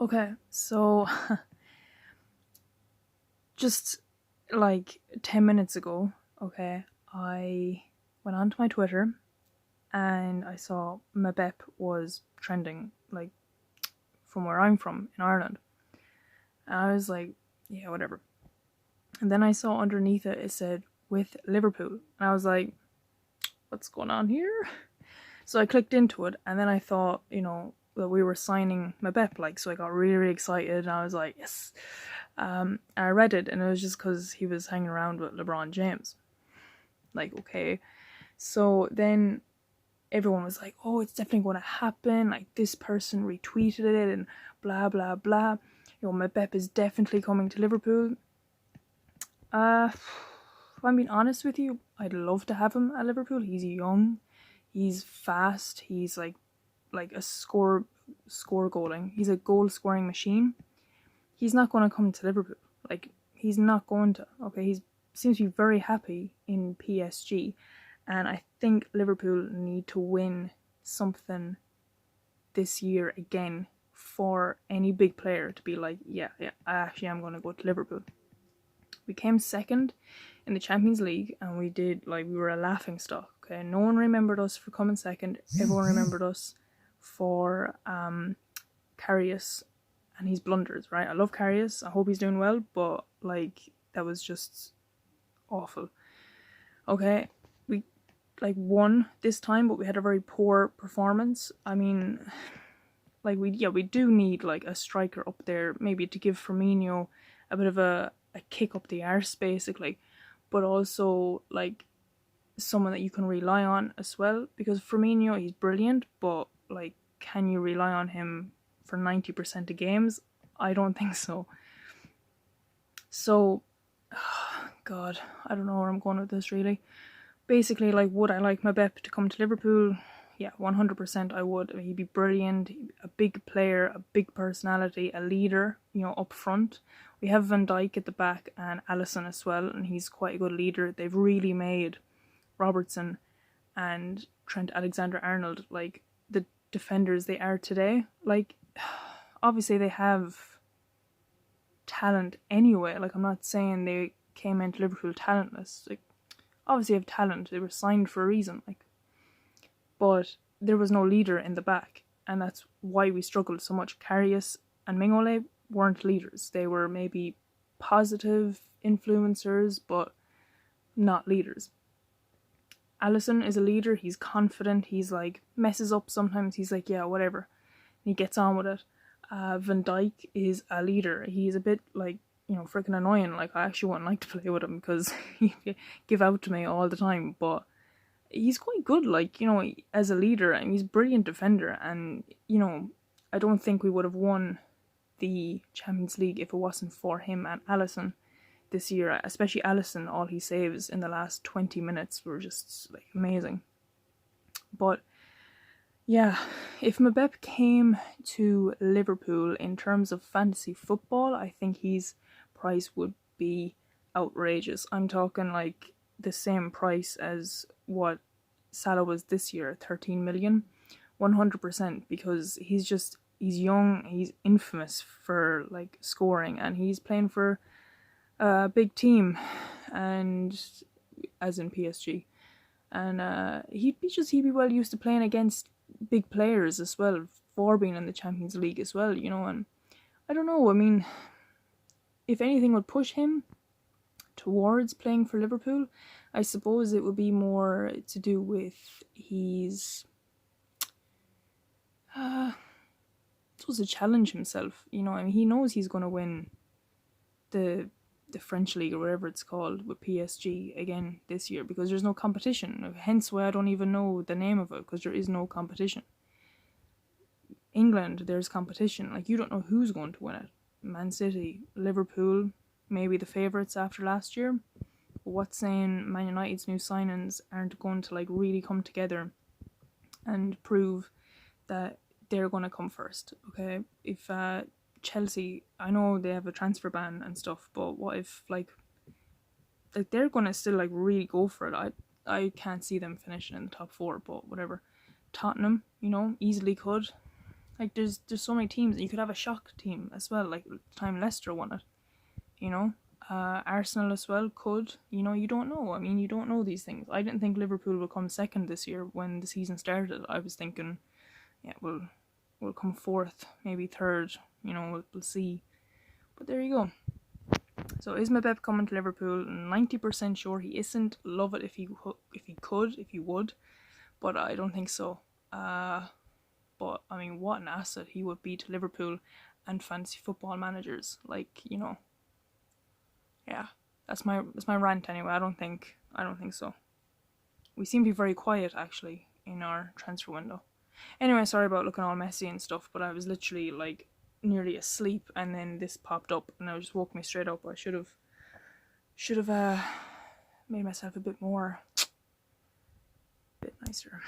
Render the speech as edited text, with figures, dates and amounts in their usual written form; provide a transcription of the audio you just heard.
Okay, so just like 10 minutes ago, okay, I went onto my Twitter and I saw Mbappe was trending, like from where I'm from in Ireland. And I was like, yeah, whatever. And then I saw underneath it, it said with Liverpool. And I was like, what's going on here? So I clicked into it and then I thought, that we were signing Mbappe, like, so I got really, really excited and I was like, yes. And I read it and it was just because he was hanging around with LeBron James. Like, okay. So then everyone was like, oh, it's definitely going to happen. Like, this person retweeted it and blah, blah, blah. Mbappe is definitely coming to Liverpool. If I'm being honest with you, I'd love to have him at Liverpool. He's young, he's fast, he's like a score goaling. He's a goal scoring machine. He's not going to come to Liverpool. Like, he's not going to. Okay, he seems to be very happy in PSG, and I think Liverpool need to win something this year again for any big player to be like, yeah, I actually am going to go to Liverpool. We came second in the Champions League, and we were a laughing stock. Okay, no one remembered us for coming second. Everyone remembered us for Karius and his blunders. Right, I love Karius. I hope he's doing well, but like that was just awful. Okay, we won this time, but we had a very poor performance. I mean, like we do need like a striker up there, maybe to give Firmino a bit of a kick up the arse, basically, but also like someone that you can rely on as well. Because Firmino, he's brilliant, but like, can you rely on him for 90% of games? I don't think so. So, God, I don't know where I'm going with this really. Basically, like, would I like Mbappe to come to Liverpool? Yeah, 100% I would. He'd be brilliant, a big player, a big personality, a leader, up front. We have Van Dijk at the back and Alisson as well, and he's quite a good leader. They've really made Robertson and Trent Alexander-Arnold like the defenders they are today. Like, obviously they have talent anyway. Like, I'm not saying they came into Liverpool talentless. Like, obviously have talent. They were signed for a reason. Like, but there was no leader in the back, and that's why we struggled so much. Karius and Mingole weren't leaders. They were maybe positive influencers, but not leaders. Alisson is a leader. He's confident. He's like, messes up sometimes. He's like, yeah, whatever. And he gets on with it. Van Dijk is a leader. He's a bit like, freaking annoying. Like, I actually wouldn't like to play with him because he give out to me all the time. But he's quite good, like, as a leader, and he's a brilliant defender. And, I don't think we would have won the Champions League if it wasn't for him and Alisson this year, especially Alisson. All he saves in the last 20 minutes were just like amazing. But yeah, if Mbappe came to Liverpool in terms of fantasy football, I think his price would be outrageous. I'm talking like the same price as what Salah was this year, 13 million. 100%, because he's young, he's infamous for like scoring, and he's playing for a big team, and as in PSG, and he'd be well used to playing against big players as well, for being in the Champions League as well, and I don't know, I mean, if anything would push him towards playing for Liverpool, I suppose it would be more to do with his supposed to challenge himself. I mean, he knows he's going to win the French league or whatever it's called with PSG again this year, because there's no competition. Hence why I don't even know the name of it, because there is no competition. England, there's competition. Like, you don't know who's going to win it. Man City, Liverpool, maybe the favourites after last year. But what's saying Man United's new signings aren't going to like really come together and prove that they're going to come first? Okay, if Chelsea, I know they have a transfer ban and stuff, but what if like they're going to still like really go for it? I can't see them finishing in the top four, but whatever. Tottenham, easily could. Like there's so many teams, and you could have a shock team as well. Like the time Leicester won it, you know. Arsenal as well could. You know, you don't know. I mean, you don't know these things. I didn't think Liverpool would come second this year when the season started. I was thinking, yeah, we'll come fourth, maybe third. You know, we'll see. But there you go. So is Mbappe coming to Liverpool? 90% sure he isn't. Love it if he would, but I don't think so. But I mean, what an asset he would be to Liverpool and fantasy football managers. Like, you know, yeah, that's my rant anyway. I don't think so. We seem to be very quiet actually in our transfer window. Anyway, sorry about looking all messy and stuff, but I was literally like nearly asleep, and then this popped up, and it just woke me straight up. I should have made myself a bit nicer.